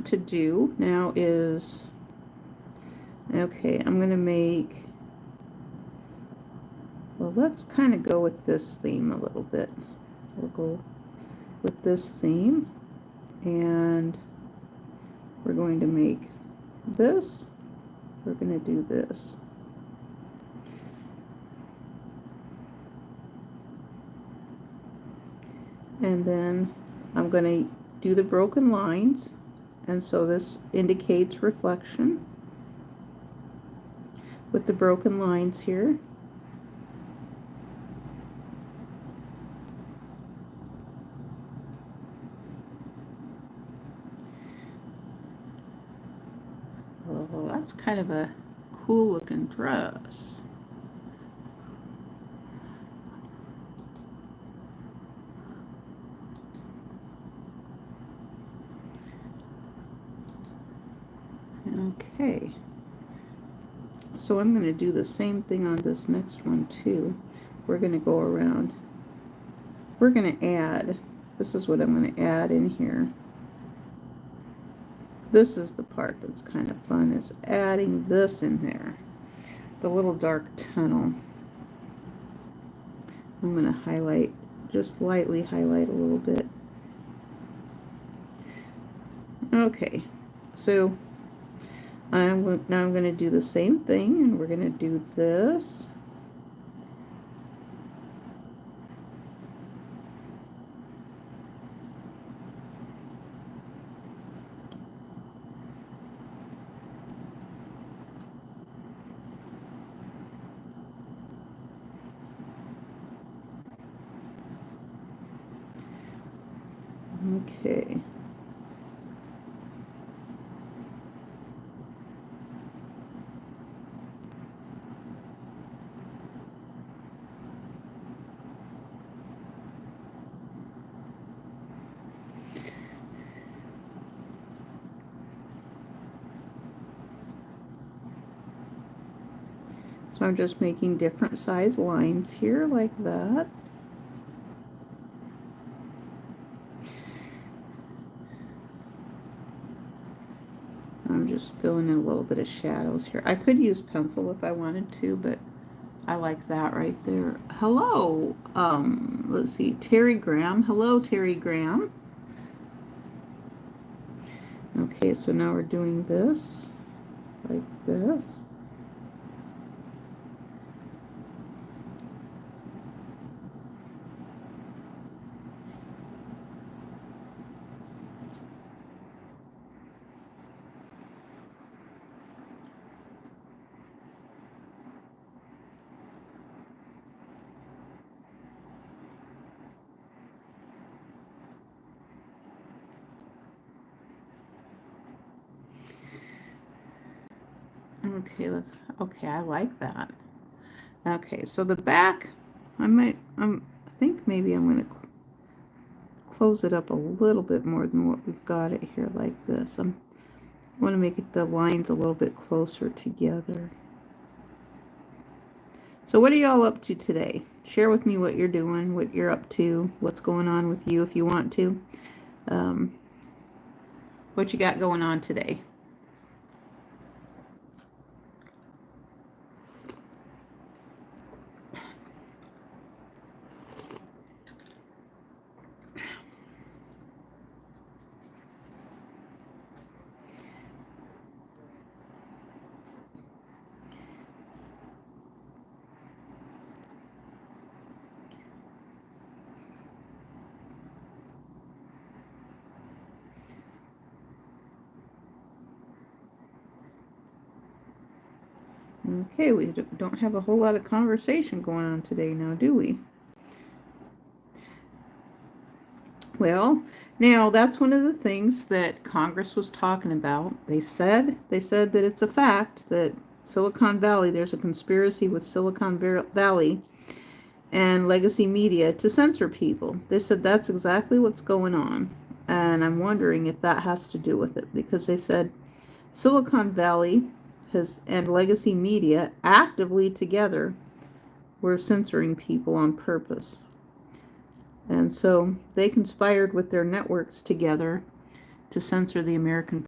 to do now is, okay, I'm going to make, well, let's kind of go with this theme a little bit. We'll go with this theme, and we're going to make this, we're going to do this. And then I'm going to do the broken lines, and so this indicates reflection with the broken lines here. Oh, that's kind of a cool looking dress. Okay, so I'm going to do the same thing on this next one too. We're going to go around, we're going to add, this is what I'm going to add in here. This is the part that's kind of fun, is adding this in there, the little dark tunnel. I'm going to highlight, just lightly highlight a little bit. Okay, so now I'm going to do the same thing, and we're going to do this. Okay. So I'm just making different size lines here like that. I'm just filling in a little bit of shadows here. I could use pencil if I wanted to, but I like that right there. Hello, let's see, Terry Graham. Hello, Terry Graham. Okay, so now we're doing this like this. Okay, okay, I like that. Okay, so the back, I think maybe I'm going to close it up a little bit more than what we've got it here like this. I want to make the lines a little bit closer together. So what are y'all up to today? Share with me what you're doing, what you're up to, what's going on with you if you want to. What you got going on today? Okay, we don't have a whole lot of conversation going on today now, do we? Well, now that's one of the things that Congress was talking about. They said that it's a fact that Silicon Valley, there's a conspiracy with Silicon Valley and legacy media to censor people. They said that's exactly what's going on. And I'm wondering if that has to do with it, because they said Silicon Valley and legacy media actively together were censoring people on purpose. And so they conspired with their networks together to censor the American